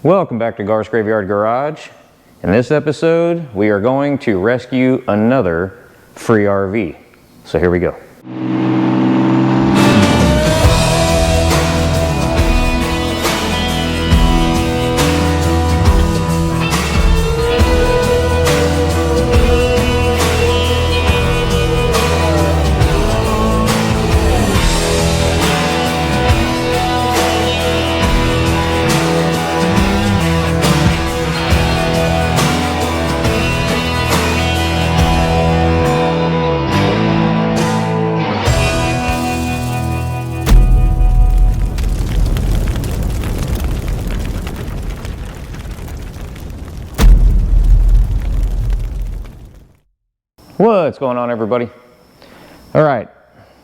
Welcome back to Gar's Graveyard Garage. In this episode, we are going to rescue another free RV. So here we go. What's going on, everybody? All right,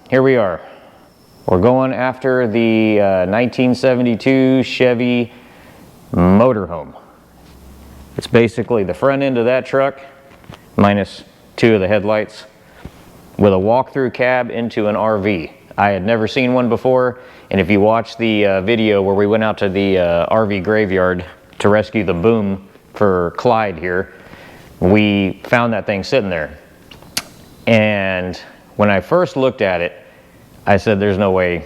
here we are. We're going after the 1972 Chevy Motorhome. It's basically the front end of that truck minus two of the headlights with a walk-through cab into an RV. I had never seen one before, and if you watch the video where we went out to the RV graveyard to rescue the boom for Clyde here, we found that thing sitting there. And when I first looked at it, I said, there's no way,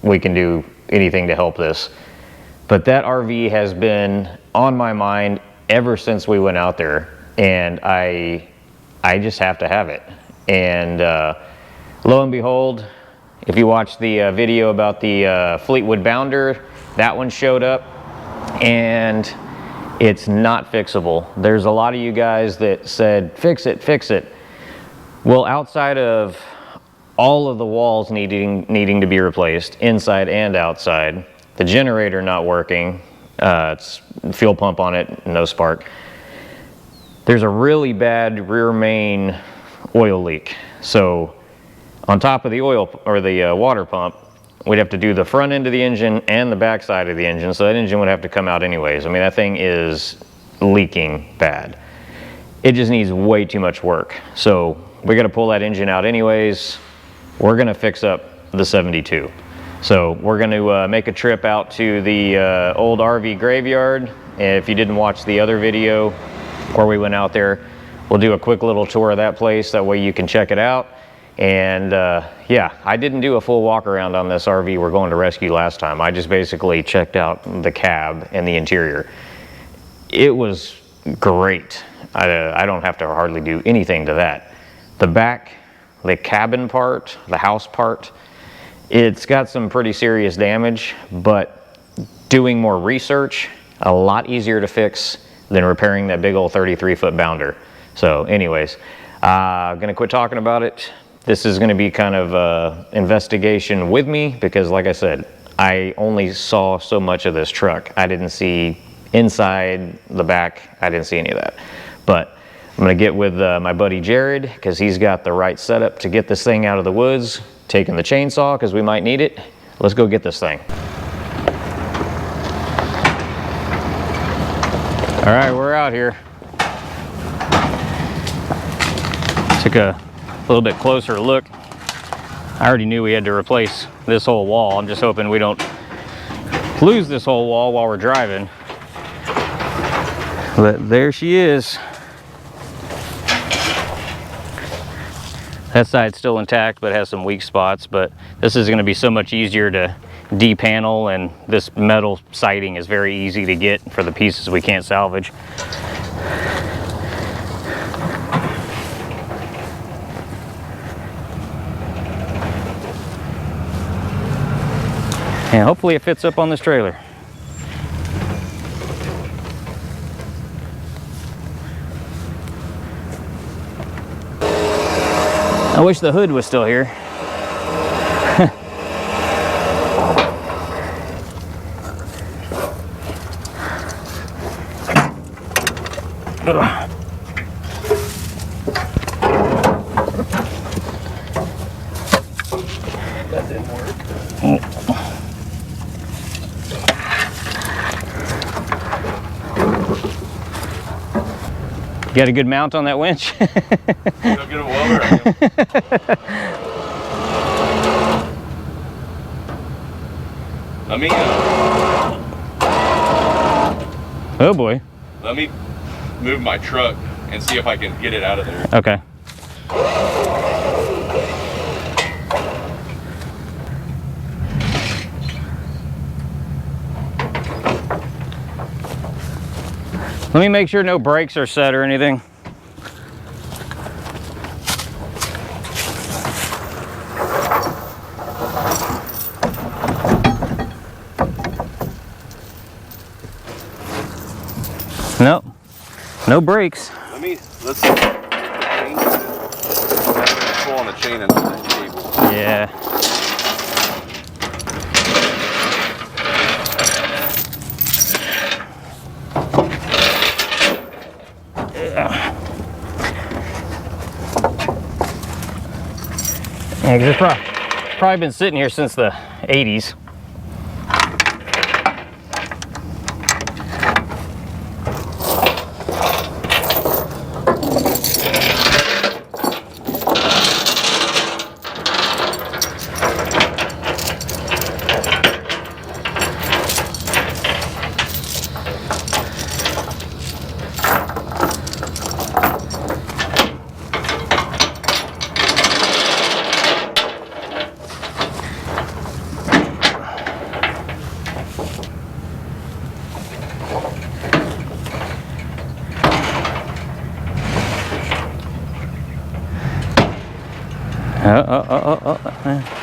we can do anything to help this. But that RV has been on my mind ever since we went out there, and I just have to have it. And lo and behold, if you watch the video about the Fleetwood Bounder, that one showed up, and it's not fixable. There's a lot of you guys that said, fix it, fix it. Well, outside of all of the walls needing to be replaced, inside and outside, the generator not working, it's fuel pump on it, no spark. There's a really bad rear main oil leak. So on top of the oil or the water pump, we'd have to do the front end of the engine and the back side of the engine. So that engine would have to come out anyways. I mean, that thing is leaking bad. It just needs way too much work. So we got to pull that engine out anyways. We're going to fix up the 72. So we're going to make a trip out to the old RV graveyard. If you didn't watch the other video where we went out there, we'll do a quick little tour of that place. That way you can check it out. And yeah, I didn't do a full walk around on this RV we're going to rescue last time. I just basically checked out the cab and the interior. It was great. I don't have to hardly do anything to that. The back, the cabin part, the house part, it's got some pretty serious damage, but doing more research, a lot easier to fix than repairing that big old 33-foot bounder. So anyways, I'm gonna quit talking about it. This is gonna be kind of an investigation with me because, like I said, I only saw so much of this truck. I didn't see inside, the back, I didn't see any of that. But I'm gonna get with my buddy Jared because he's got the right setup to get this thing out of the woods, taking the chainsaw because we might need it. Let's go get this thing. All right, we're out here. Took a little bit closer look. I already knew we had to replace this whole wall. I'm just hoping we don't lose this whole wall while we're driving. But there she is. That side's still intact, but has some weak spots. But this is going to be so much easier to depanel, and this metal siding is very easy to get for the pieces we can't salvage. And hopefully it fits up on this trailer. I wish the hood was still here. That didn't work. You got a good mount on that winch? Go get a welder. Amigo. Oh boy. Let me move my truck and see if I can get it out of there. Okay. Let me make sure no brakes are set or anything. Nope, no brakes. Let's pull on the chain and on that cable. Yeah. Yeah, because it's probably been sitting here since the 80s.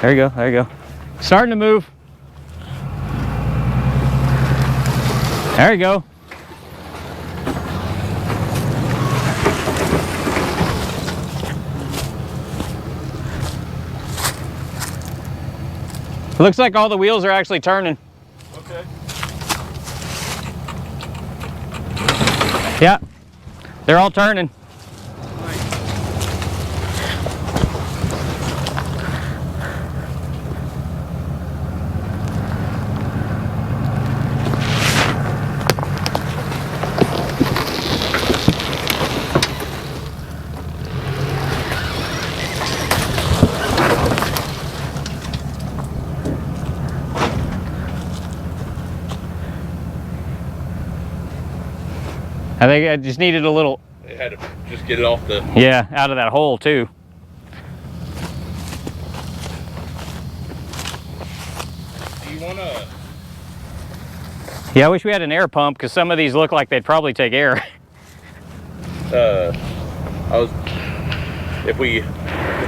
There you go, there you go. Starting to move. There you go. Looks like all the wheels are actually turning. Okay. Yeah, they're all turning. I think I just needed a little... It had to just get it off the... Yeah, out of that hole too. Do you want to... Yeah, I wish we had an air pump because some of these look like they'd probably take air. If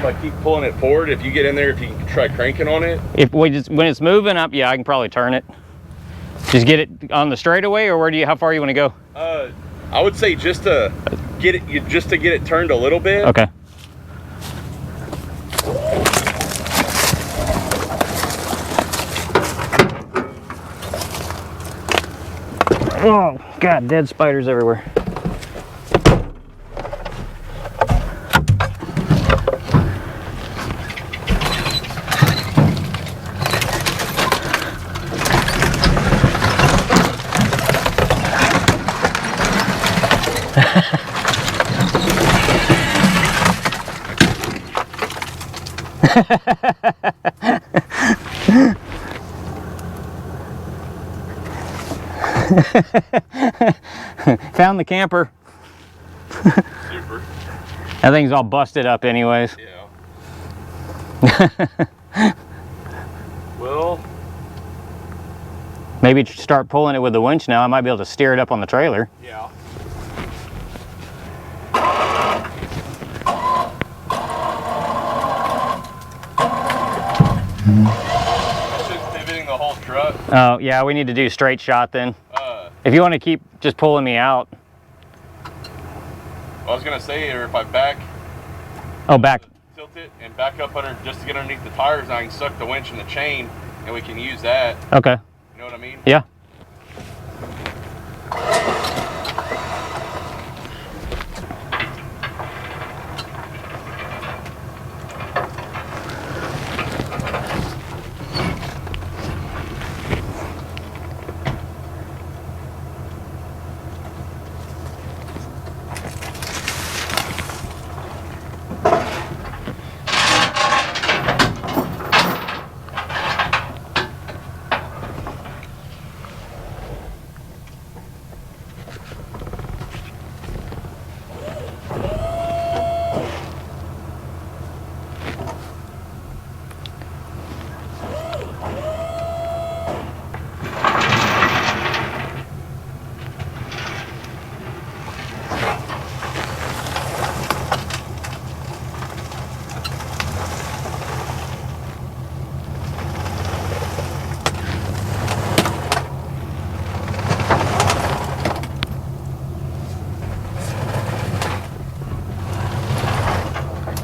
I keep pulling it forward, if you get in there, if you can try cranking on it. If we just, when it's moving up, yeah, I can probably turn it. Just get it on the straightaway, or how far you want to go? I would say just to get it turned a little bit. Okay. Oh, God, dead spiders everywhere. Found the camper. Super. That thing's all busted up anyways. Yeah. Well, maybe start pulling it with the winch now. I might be able to steer it up on the trailer. yeah. It's just pivoting the whole truck. Oh, yeah, we need to do straight shot then. If you want to keep just pulling me out. I was gonna say, or if I back. Oh, back. Tilt it and back up under just to get underneath the tires, I can suck the winch and the chain, and we can use that. Okay. You know what I mean? Yeah.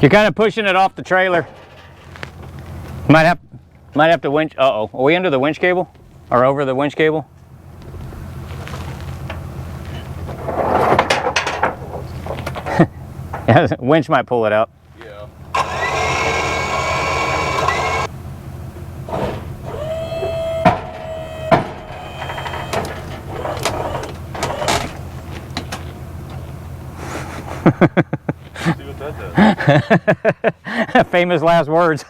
You're kind of pushing it off the trailer. Might have to winch. Uh-oh. Are we under the winch cable? Or over the winch cable? Yeah, the winch might pull it out. Yeah. See what that does. Famous last words.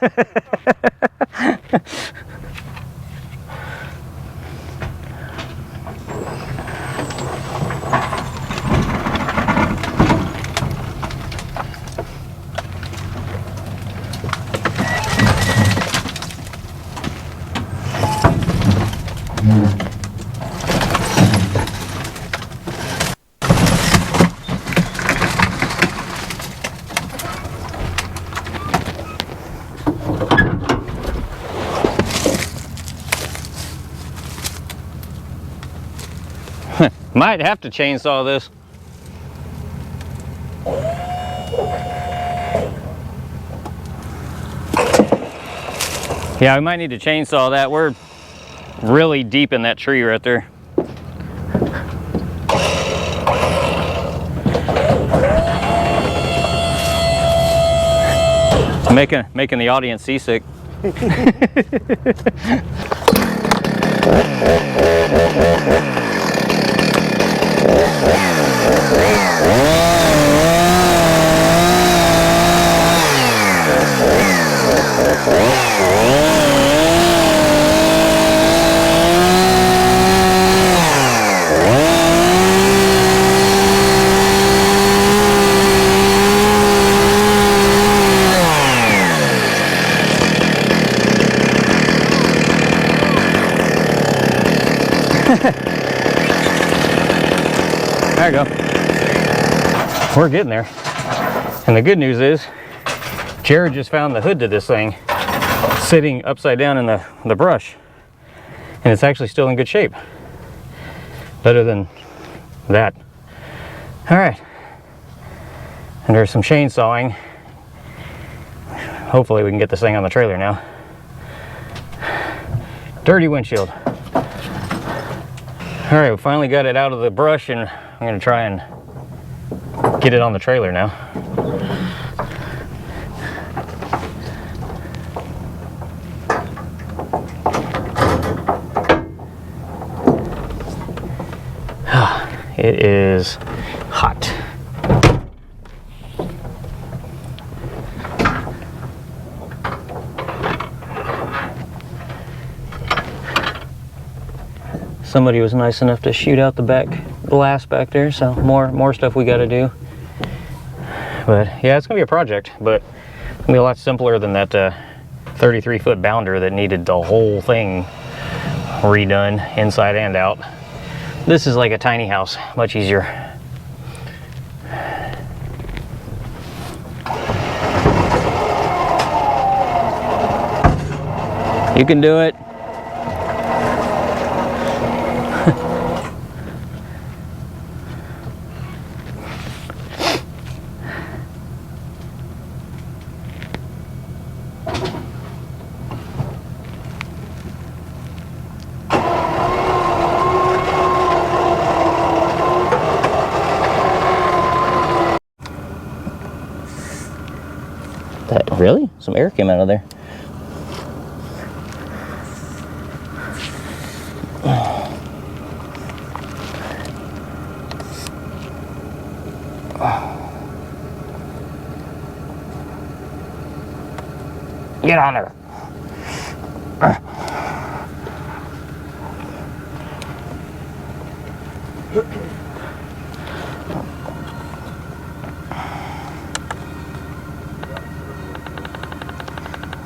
Might have to chainsaw this. Yeah, we might need to chainsaw that. We're really deep in that tree right there. Making the audience seasick. There you go. We're getting there. And the good news is, Jared just found the hood to this thing sitting upside down in the brush. And it's actually still in good shape. Better than that. All right. And there's some chainsawing. Hopefully we can get this thing on the trailer now. Dirty windshield. All right, we finally got it out of the brush, and I'm gonna try and get it on the trailer now. It is hot. Somebody was nice enough to shoot out the back glass back there, so more stuff we got to do. But yeah, it's gonna be a project, but it's gonna be a lot simpler than that 33-foot bounder that needed the whole thing redone inside and out. This is like a tiny house, much easier. You can do it. Really? Some air came out of there. Get on there.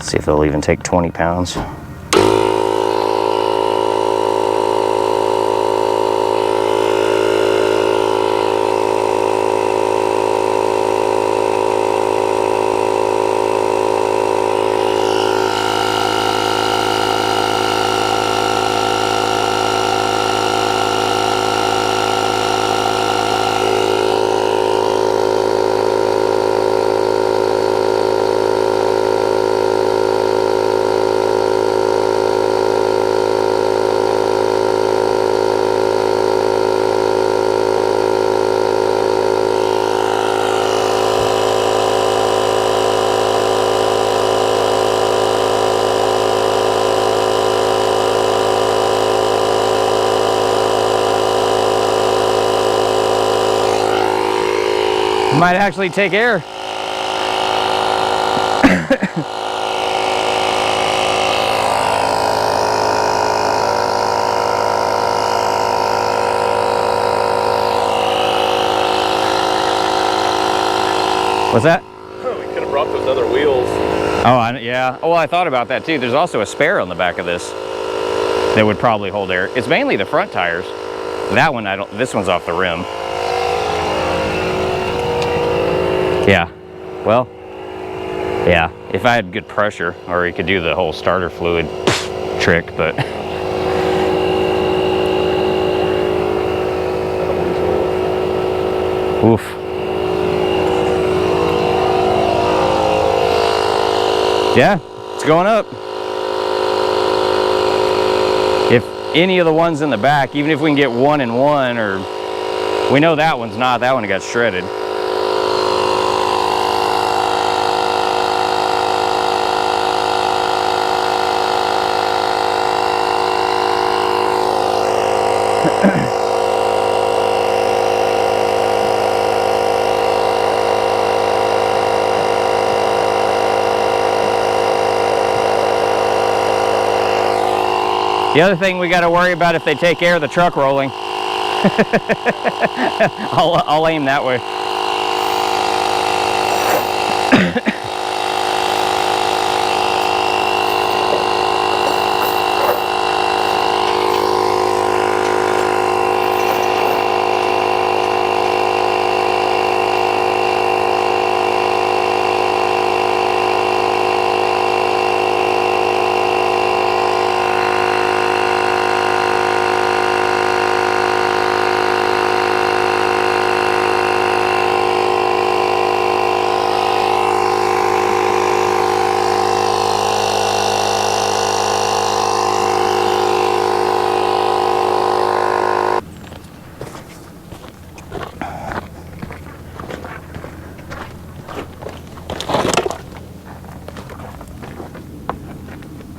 See if it'll even take 20 pounds. Might actually take air. What's that? We could have brought those other wheels. Oh, yeah. Oh, well, I thought about that too. There's also a spare on the back of this that would probably hold air. It's mainly the front tires. That one, this one's off the rim. Yeah. Well, yeah. If I had good pressure, or you could do the whole starter fluid trick, but. Oof. Yeah, it's going up. If any of the ones in the back, even if we can get 1 and 1, or we know that one's not, that one got shredded. The other thing we got to worry about if they take air, the truck rolling. I'll aim that way.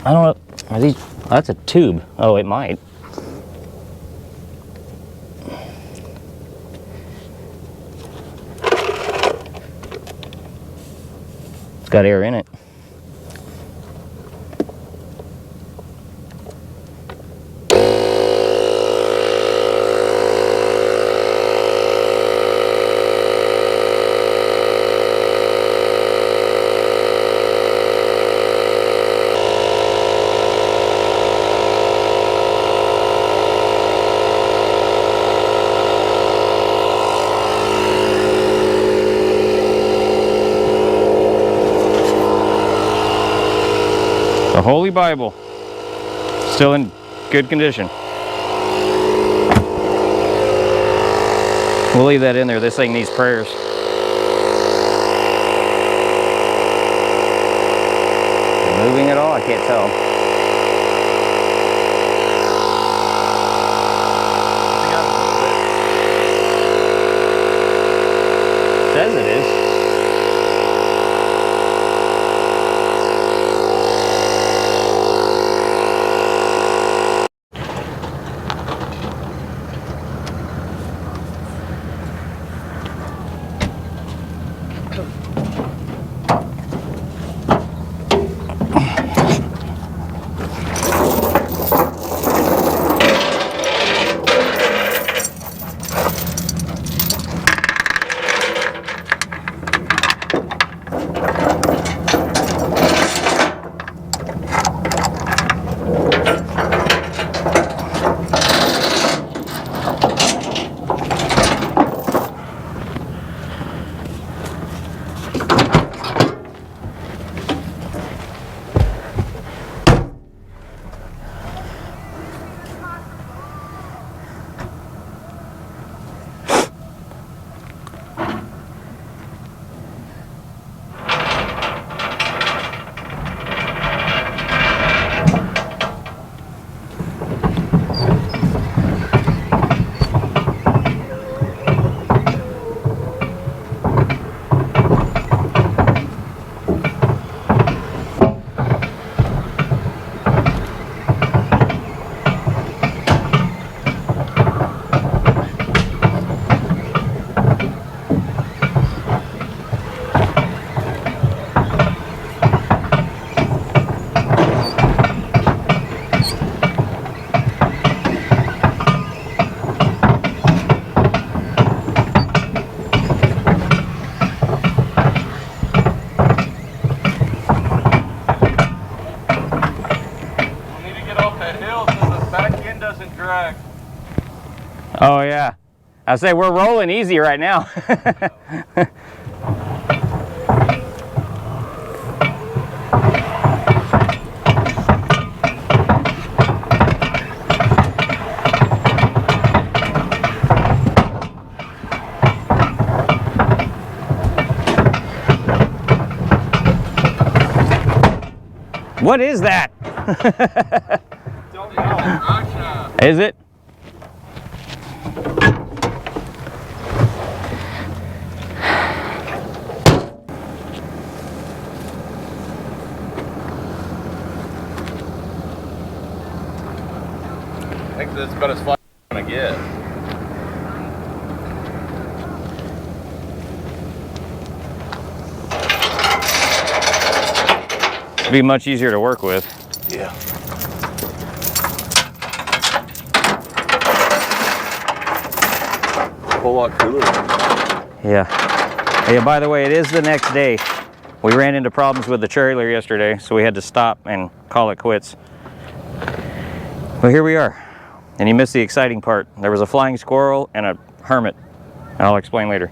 I don't know. Are these? Oh, that's a tube. Oh, it might. It's got air in it. The Holy Bible, still in good condition. We'll leave that in there. This thing needs prayers. Is it moving at all? I can't tell. It says it is. I say we're rolling easy right now. What is that? Don't know. Russia. Is it? I think that's about as far as I'm gonna get. It'd be much easier to work with. Yeah. A whole lot cooler. Yeah. Yeah, by the way, it is the next day. We ran into problems with the trailer yesterday, so we had to stop and call it quits. But here we are. And you missed the exciting part. There was a flying squirrel and a hermit. I'll explain later.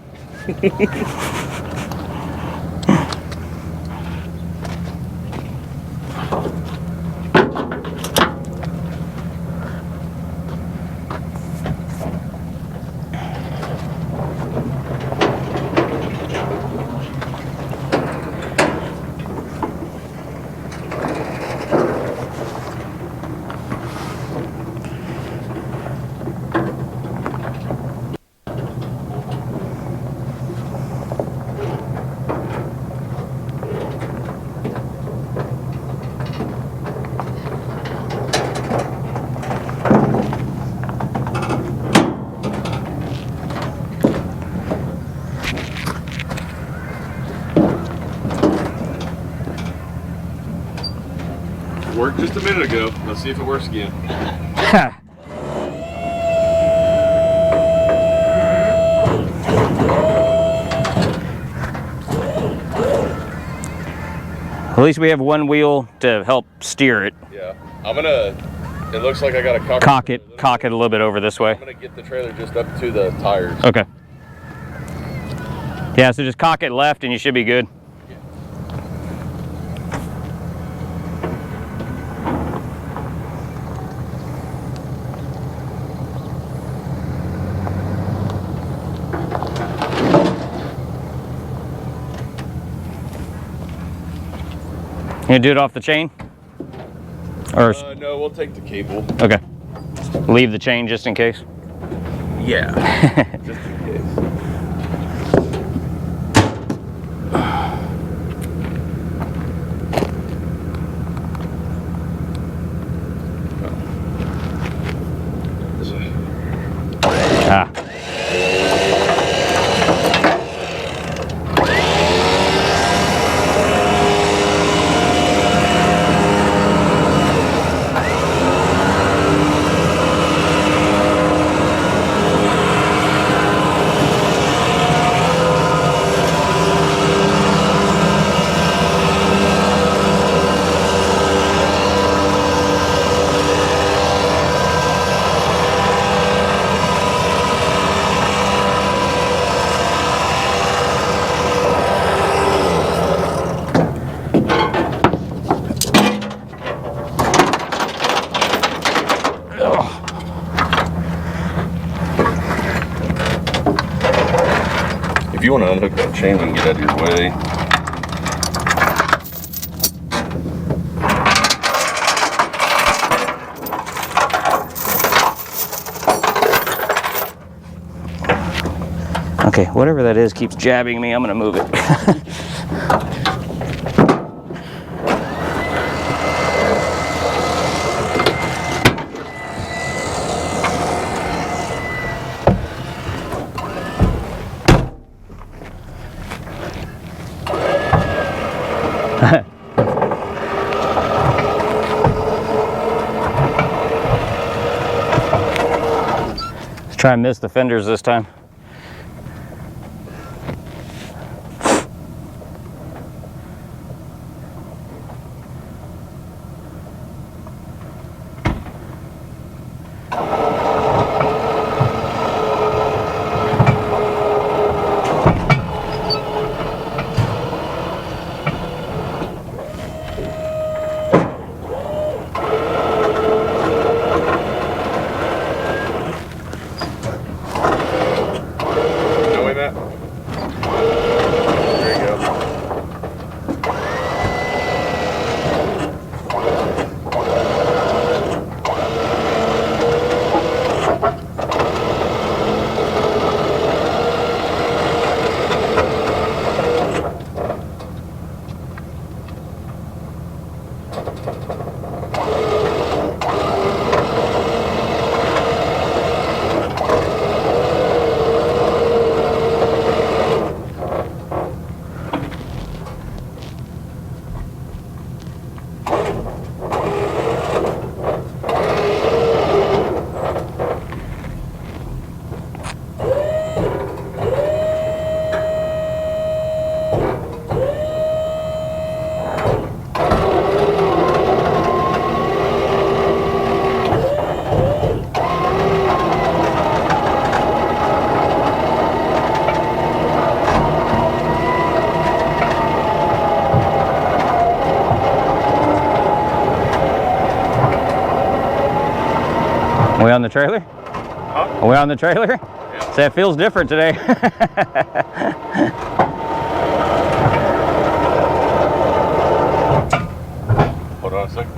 Worked just a minute ago. Let's see if it works again. At least we have one wheel to help steer it. Yeah. I'm gonna, it looks like I gotta Cock it a little bit over this way. I'm gonna get the trailer just up to the tires. Okay. Yeah, so just cock it left and you should be good. You gonna do it off the chain? Or No, we'll take the cable. okay. Leave the chain just in case. Yeah. Just in case. Ah. If you want to unhook that chain, we can get out of your way. Okay, whatever that is keeps jabbing me. I'm gonna move it. Let's try and miss the fenders this time. the trailer? Huh? Are we on the trailer? Yeah. So it feels different today. Hold on a second.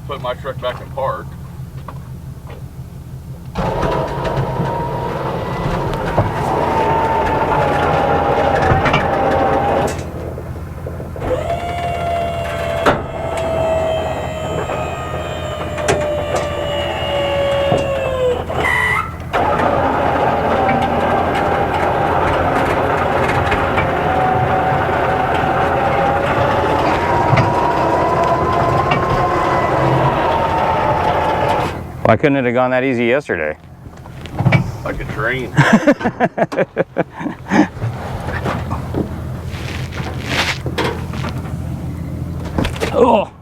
Put my truck back in park. Why couldn't it have gone that easy yesterday? Like a train. Oh.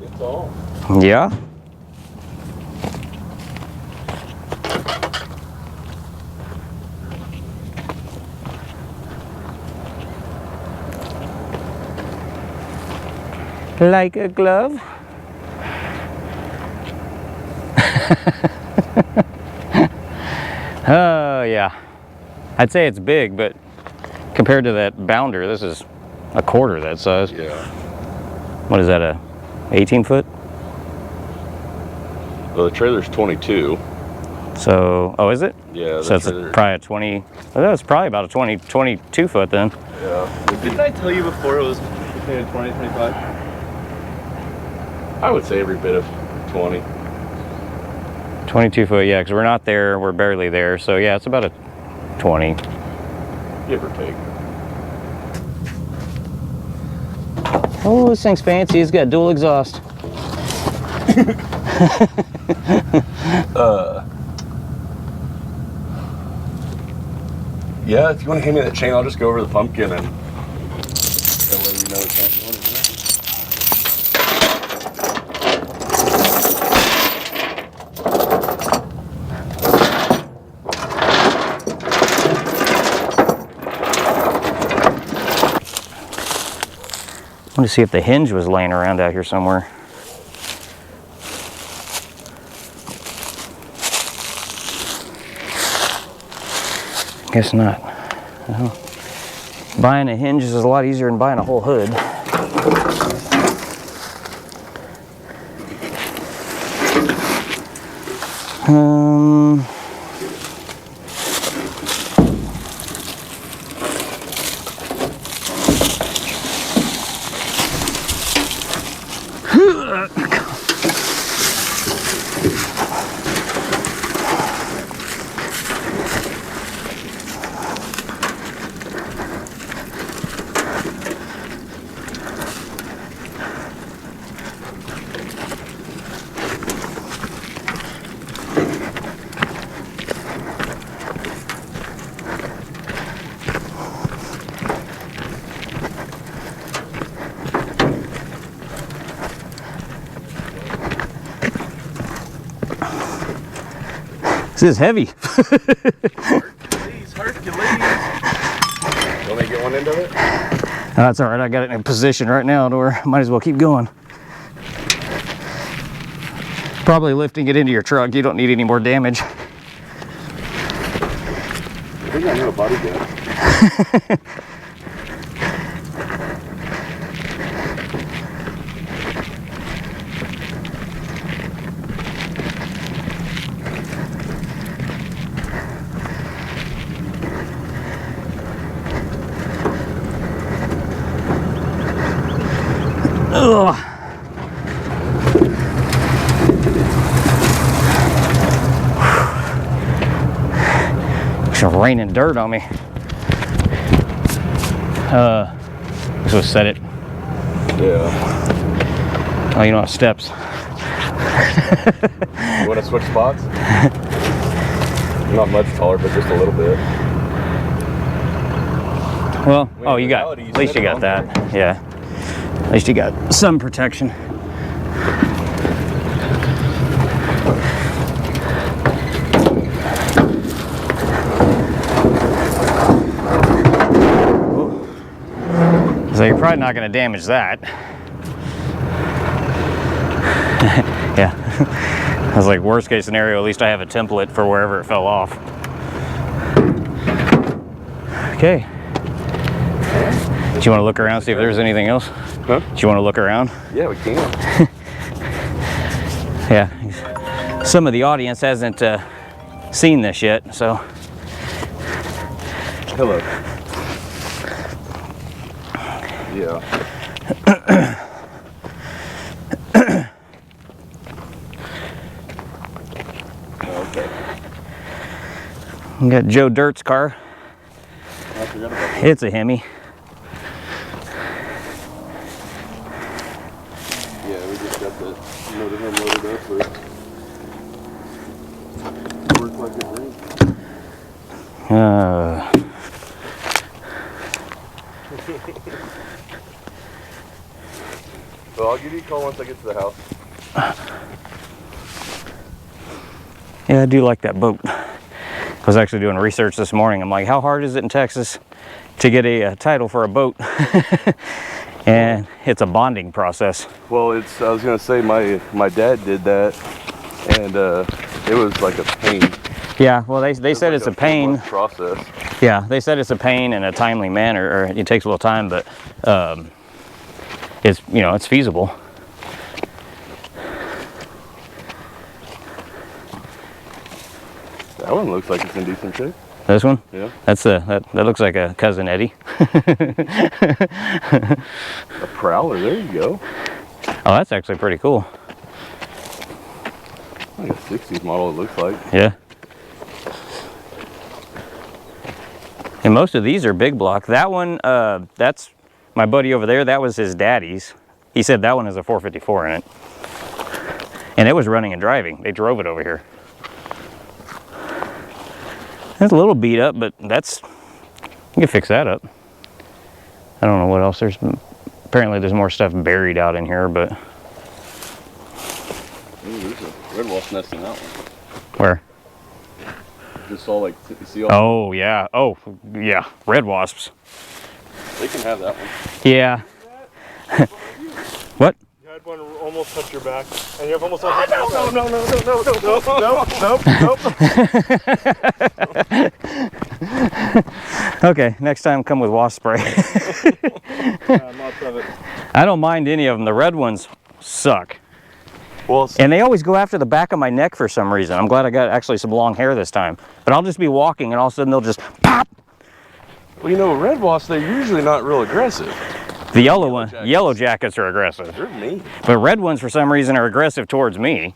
It's all. Yeah. Like a glove. Oh yeah, I'd say it's big, but compared to that bounder, this is a quarter that size. Yeah. What is that, a 18 foot? Well, the trailer's 22. So, oh, is it? Yeah. So it's probably a 20, oh, that's probably about a 22 foot then. Yeah. Didn't I tell you before it was between 20 and 25? I would say every bit of 20. 22 foot, yeah, because we're not there, we're barely there. So yeah, it's about a 20. Give or take. Oh, this thing's fancy. It's got dual exhaust. Yeah, if you want to hand me that chain, I'll just go over the pumpkin and that way you know it's not one, isn't it? I want to see if the hinge was laying around out here somewhere. Guess not. Well, buying a hinge is a lot easier than buying a whole hood. This is heavy. Hercules. You want me to get one end of it? That's all right. I got it in a position right now to where I might as well keep going. Probably lifting it into your truck. You don't need any more damage. I think I know a body gun. Ugh. It's raining dirt on me. So set it. Yeah. Oh, you don't have steps. You want to switch spots? Not much taller, but just a little bit. Well, I mean, oh, you got, at least you got that. Yeah. At least you got some protection. probably not going to damage that. Yeah. I was like, worst case scenario, at least I have a template for wherever it fell off. Okay. Do you want to look around, see if there's anything else? Huh? Do you want to look around? Yeah, we can. Yeah. Some of the audience hasn't seen this yet, so. Hello. Yeah. Okay. We got Joe Dirt's car. I forgot about that. It's a Hemi. Yeah, we just got the motorhome loaded up for work like a dream. Well, I'll give you a call once I get to the house. Yeah, I do like that boat. I was actually doing research this morning. I'm like, how hard is it in Texas to get a title for a boat? And it's a bonding process. Well, I was gonna say my dad did that, and it was like a pain. Yeah, well, they said it's a pain. Process. Yeah, they said it's a pain in a timely manner, or it takes a little time, but it's, you know, it's feasible. That one looks like it's in decent shape. This one? Yeah. That looks like a cousin Eddie. A Prowler, there you go. Oh, that's actually pretty cool. Like a 60s model, it looks like. Yeah. And most of these are big block. That one, that's my buddy over there. That was his daddy's. He said that one has a 454 in it. And it was running and driving. They drove it over here. It's a little beat up, but that's, you can fix that up. I don't know what else there's. Apparently there's more stuff buried out in here, but. Ooh, there's a red wasp nest in that one. Where? Just saw, like, you see all. Oh yeah. Oh yeah. Red wasps. They can have that one. Yeah. What? You had one almost touch your back, and you have almost touched your No. Okay, next time come with wasp spray. Lots of it. I don't mind any of them. The red ones suck. Well, And they always go after the back of my neck for some reason. I'm glad I got actually some long hair this time. But I'll just be walking and all of a sudden they'll just pop. well, you know, red wasps, they're usually not real aggressive. The yellow jackets are aggressive. They're mean. But red ones for some reason are aggressive towards me.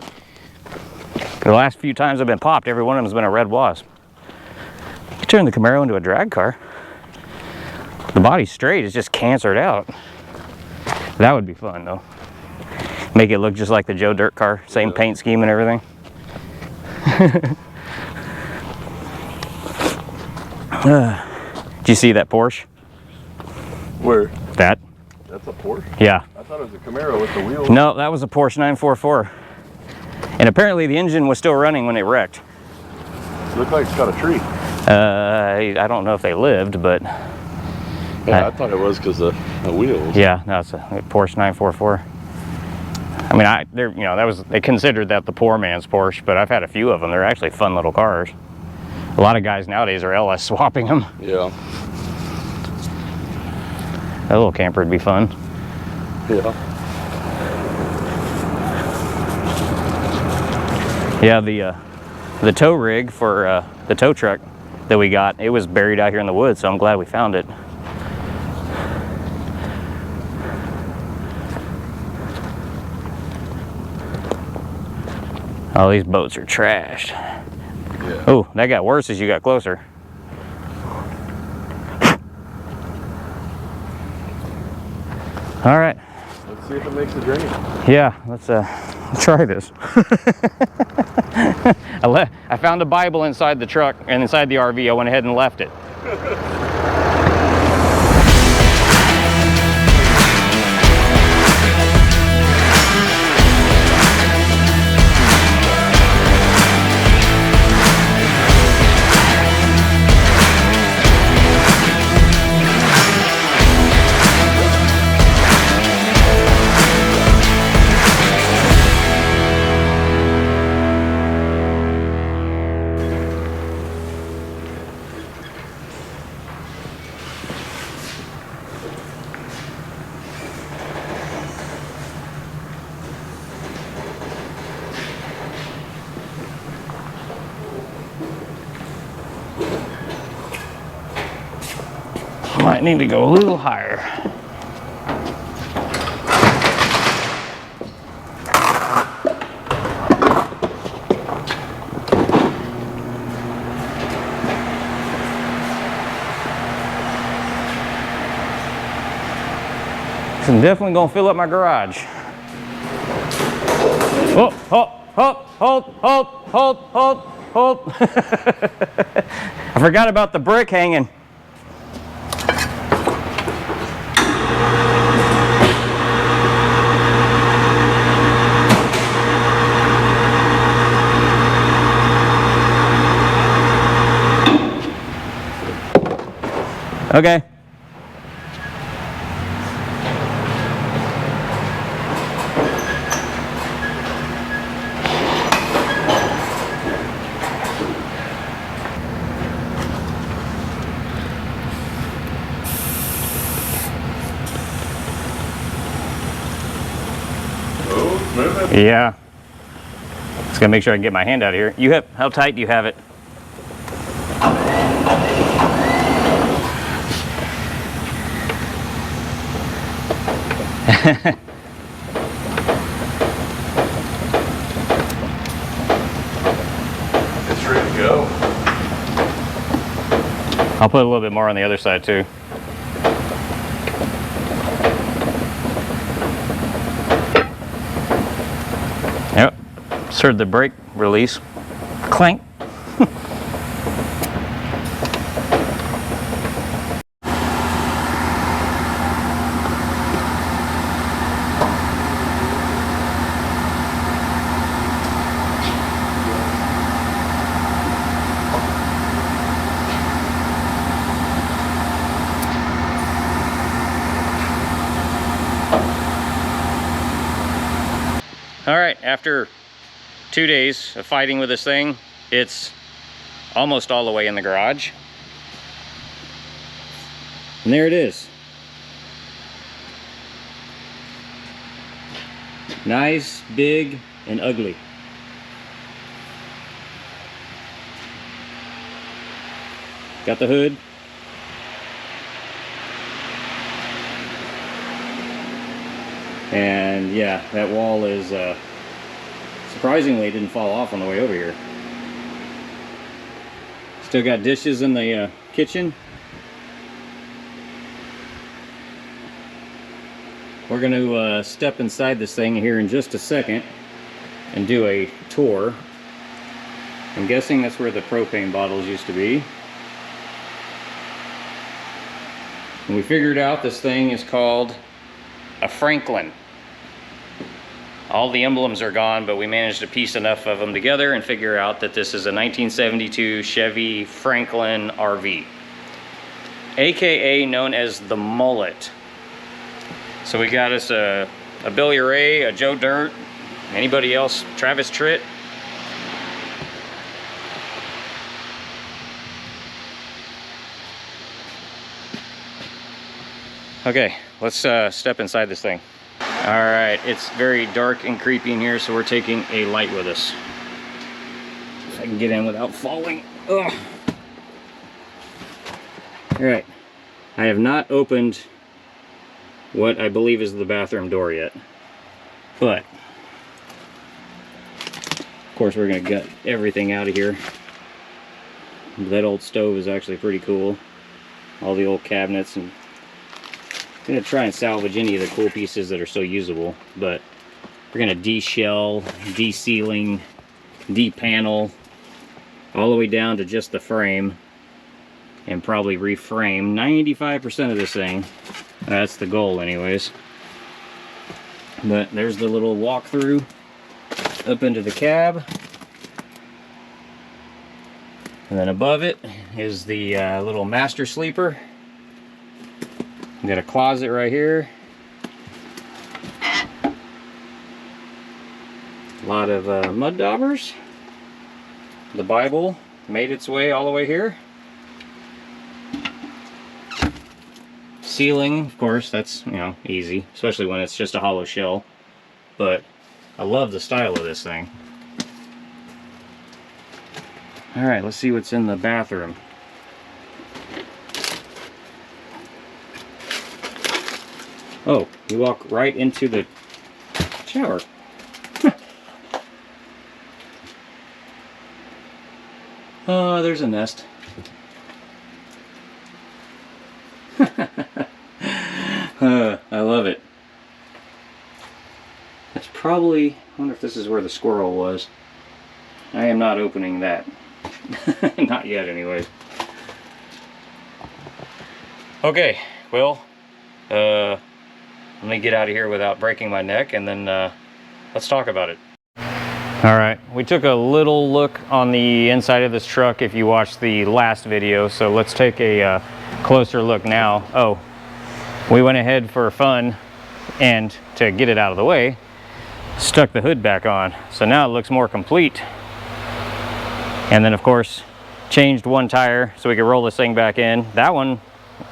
The last few times I've been popped, every one of them has been a red wasp. You could turn the Camaro into a drag car. The body's straight, it's just cancered out. That would be fun though. Make it look just like the Joe Dirt car, same paint scheme and everything. Did you see that Porsche? Where? That? That's a Porsche? Yeah. I thought it was a Camaro with the wheels. No, that was a Porsche 944. And apparently the engine was still running when it wrecked. Looks like it's got a tree. I don't know if they lived, but Yeah, I thought it was because of the wheels. yeah, no, it's a Porsche 944. I mean, they're, you know, they considered that the poor man's Porsche, but I've had a few of them. They're actually fun little cars. A lot of guys nowadays are LS swapping them. Yeah. That little camper would be fun. Yeah. Yeah, the tow rig for the tow truck that we got, it was buried out here in the woods, so I'm glad we found it. All these boats are trashed. Yeah. Oh, that got worse as you got closer. All right. Let's see if it makes a drain. Yeah, let's try this. I found a Bible inside the truck and inside the RV. I went ahead and left it. Might need to go a little higher. I'm definitely gonna fill up my garage. Oh, hold. I forgot about the brick hanging. Okay. Yeah. Just gotta make sure I can get my hand out of here. You have, how tight do you have it? It's ready to go. I'll put a little bit more on the other side too. Yep, just heard the brake release. Clank. All right, after 2 days of fighting with this thing, it's almost all the way in the garage. And there it is. Nice, big, and ugly. Got the hood. And yeah, that wall is surprisingly didn't fall off on the way over here. Still got dishes in the kitchen. We're going to step inside this thing here in just a second and do a tour. I'm guessing that's where the propane bottles used to be. And we figured out this thing is called a Franklin. All the emblems are gone, but we managed to piece enough of them together and figure out that this is a 1972 Chevy Franklin RV, aka known as the Mullet. So we got us a Billy Ray, a Joe Dirt, anybody else, Travis Tritt. Okay, let's step inside this thing. All right, it's very dark and creepy in here, so we're taking a light with us. If I can get in without falling. Ugh. All right, I have not opened what I believe is the bathroom door yet, but of course we're gonna gut everything out of here. That old stove is actually pretty cool. All the old cabinets, and I'm gonna try and salvage any of the cool pieces that are still usable, but we're gonna de-shell, de-sealing, de-panel all the way down to just the frame and probably reframe 95% of this thing. That's the goal anyways. But there's the little walkthrough up into the cab. And then above it is the little master sleeper. We got a closet right here. A lot of mud daubers. The Bible made its way all the way here. Ceiling, of course, that's, you know, easy, especially when it's just a hollow shell. But I love the style of this thing. All right, let's see what's in the bathroom. Oh, you walk right into the shower. Oh, there's a nest. I love it. That's probably, I wonder if this is where the squirrel was. I am not opening that. Not yet, anyways. Okay, well, let me get out of here without breaking my neck, and then let's talk about it. All right, we took a little look on the inside of this truck if you watched the last video, so let's take a closer look now. Oh, we went ahead for fun, and to get it out of the way, stuck the hood back on. So now it looks more complete. And then of course, changed one tire so we could roll this thing back in. That one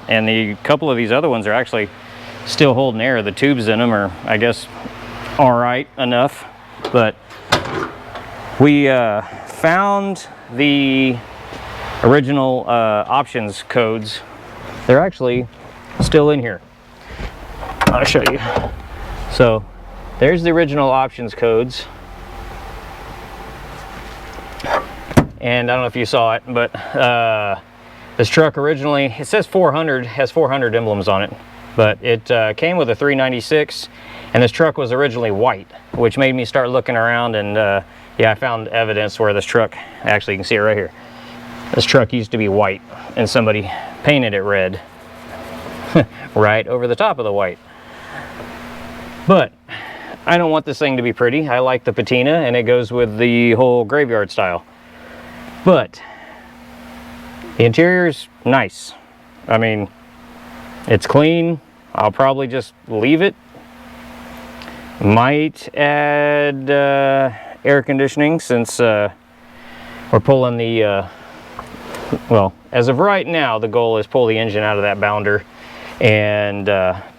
and the couple of these other ones are actually still holding air. The tubes in them are, I guess, all right enough, but we found the original options codes. They're actually still in here. I'll show you. So there's the original options codes. And I don't know if you saw it, but this truck originally, it says 400, has 400 emblems on it, but it came with a 396, and this truck was originally white, which made me start looking around, and yeah, I found evidence where this truck, actually you can see it right here, this truck used to be white, and somebody painted it red right over the top of the white. But I don't want this thing to be pretty. I like the patina, and it goes with the whole graveyard style. But the interior's nice. I mean, it's clean. I'll probably just leave it. Might add air conditioning since we're pulling the, well, as of right now, the goal is pull the engine out of that bounder and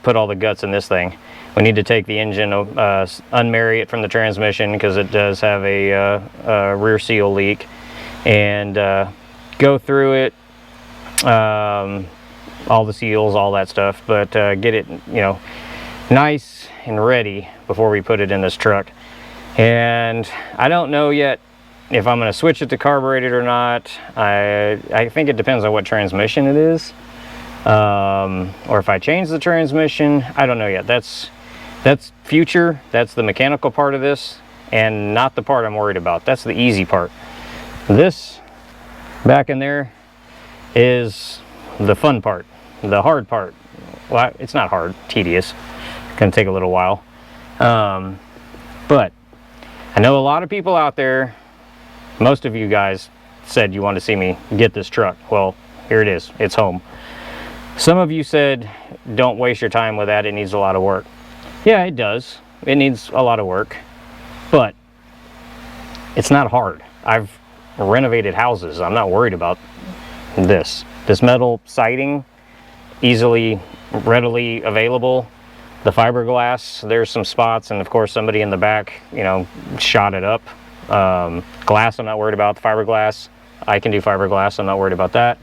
put all the guts in this thing. We need to take the engine, unmarry it from the transmission because it does have a rear seal leak, and go through it, all the seals, all that stuff, but get it, you know, nice and ready before we put it in this truck. And I don't know yet if I'm going to switch it to carbureted or not. I think it depends on what transmission it is, or if I change the transmission. I don't know yet. That's future. That's the mechanical part of this, and not the part I'm worried about. That's the easy part. This back in there is the fun part, the hard part. Well, it's not hard, tedious. It's gonna take a little while. But I know a lot of people out there, most of you guys said you want to see me get this truck. Well, here it is, it's home. Some of you said, don't waste your time with that, it needs a lot of work. Yeah, it does. It needs a lot of work, but it's not hard. I've renovated houses. I'm not worried about this. This metal siding, easily, readily available. The fiberglass, there's some spots, and of course somebody in the back, you know, shot it up. Glass, I'm not worried about. The fiberglass, I can do fiberglass. I'm not worried about that.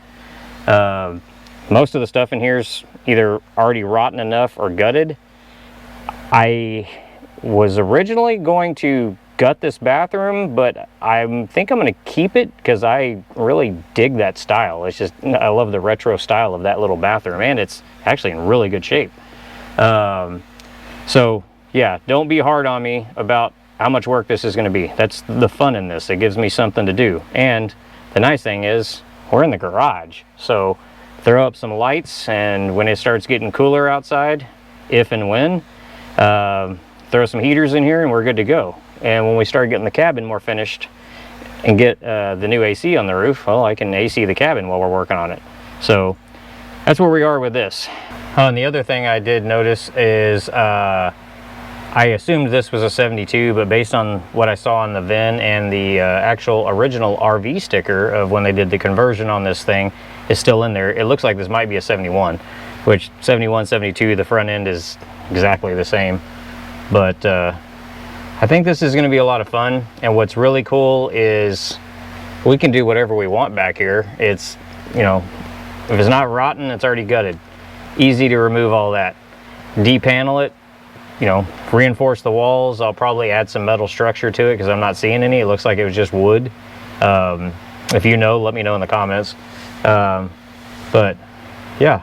Most of the stuff in here's either already rotten enough or gutted. I was originally going to gut this bathroom, but I think I'm going to keep it because I really dig that style. It's just, I love the retro style of that little bathroom, and it's actually in really good shape. So yeah, don't be hard on me about how much work this is going to be. That's the fun in this. It gives me something to do. And the nice thing is we're in the garage, so throw up some lights, and when it starts getting cooler outside, if and when, throw some heaters in here and we're good to go. And when we start getting the cabin more finished and get the new AC on the roof, well, I can AC the cabin while we're working on it. So that's where we are with this. And the other thing I did notice is I assumed this was a 72, but based on what I saw on the VIN and the actual original RV sticker of when they did the conversion on this thing is still in there. It looks like this might be a 71, which 71, 72, the front end is exactly the same. But I think this is going to be a lot of fun, and what's really cool is we can do whatever we want back here. It's, you know, if it's not rotten, it's already gutted. Easy to remove all that. de-panel it, you know, reinforce the walls. I'll probably add some metal structure to it because I'm not seeing any. It looks like it was just wood. If you know, let me know in the comments. But yeah,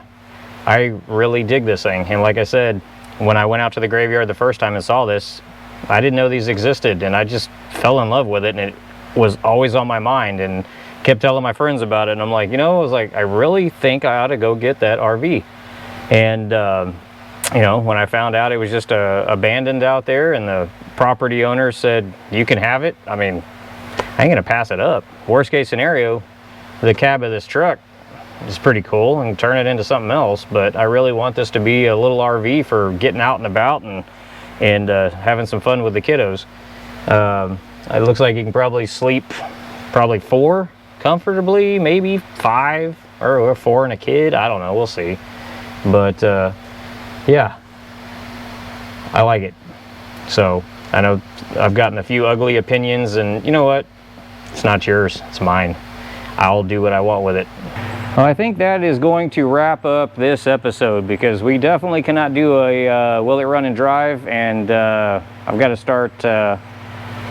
I really dig this thing. And like I said, when I went out to the graveyard the first time and saw this, I didn't know these existed, and I just fell in love with it, and it was always on my mind, and kept telling my friends about it. And I'm like, you know, I was like, I really think I ought to go get that RV. And you know, when I found out it was just abandoned out there, and the property owner said, you can have it, I mean, I ain't gonna pass it up. Worst case scenario, the cab of this truck is pretty cool and turn it into something else, but I really want this to be a little RV for getting out and about and having some fun with the kiddos. It looks like you can probably sleep probably 4 comfortably, maybe 5 or 4 and a kid. I don't know, we'll see. But yeah, I like it. So I know I've gotten a few ugly opinions, and you know what? It's not yours, it's mine. I'll do what I want with it. Well, I think that is going to wrap up this episode, because we definitely cannot do a will it run and drive, and I've got to start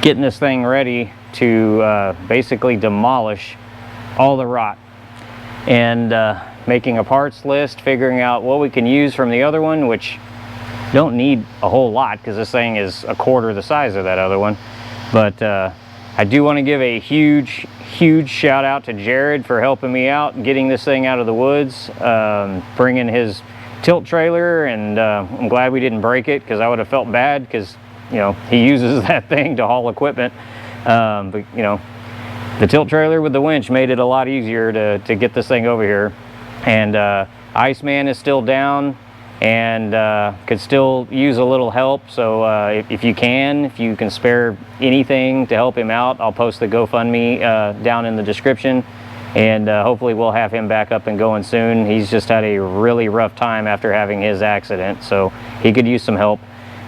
getting this thing ready to basically demolish all the rot, and making a parts list, figuring out what we can use from the other one, which don't need a whole lot because this thing is 1/4 the size of that other one. But I do want to give a huge shout out to Jared for helping me out getting this thing out of the woods, bringing his tilt trailer, and I'm glad we didn't break it, because I would have felt bad, because you know he uses that thing to haul equipment. But you know, the tilt trailer with the winch made it a lot easier to get this thing over here. And Iceman is still down, and could still use a little help. So if you can spare anything to help him out, I'll post the GoFundMe down in the description, and hopefully we'll have him back up and going soon. He's just had a really rough time after having his accident, so he could use some help.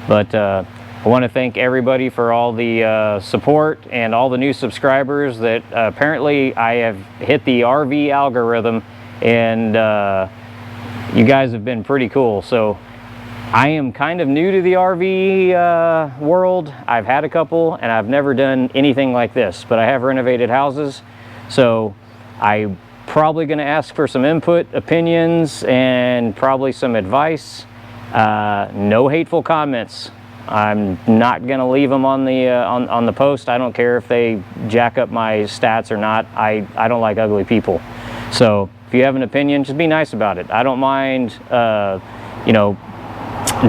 But I want to thank everybody for all the support and all the new subscribers. That apparently I have hit the RV algorithm, and you guys have been pretty cool. So I am kind of new to the RV world. I've had a couple, and I've never done anything like this, but I have renovated houses. So I'm probably going to ask for some input, opinions, and probably some advice. No hateful comments. I'm not going to leave them on the post. I don't care if they jack up my stats or not. I don't like ugly people. So if you have an opinion, just be nice about it. I don't mind, you know,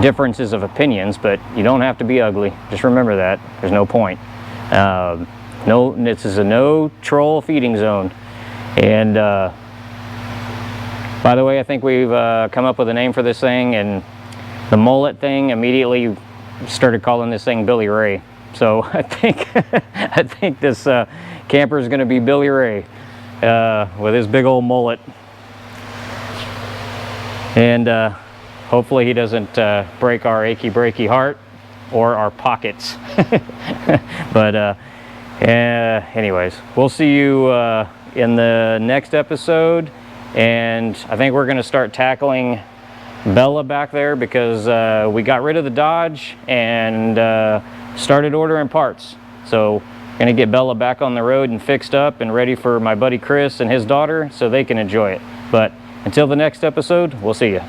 differences of opinions, but you don't have to be ugly. Just remember that. There's no point. No, this is a no troll feeding zone. And by the way, I think we've come up with a name for this thing, and the mullet thing immediately started calling this thing Billy Ray. So I think this camper is going to be Billy Ray with his big old mullet. And hopefully he doesn't break our achy breaky heart or our pockets. But anyways, we'll see you in the next episode, and I think we're going to start tackling Bella back there, because we got rid of the Dodge and started ordering parts. So I'm going to get Bella back on the road and fixed up and ready for my buddy Chris and his daughter, so they can enjoy it. But until the next episode, we'll see you.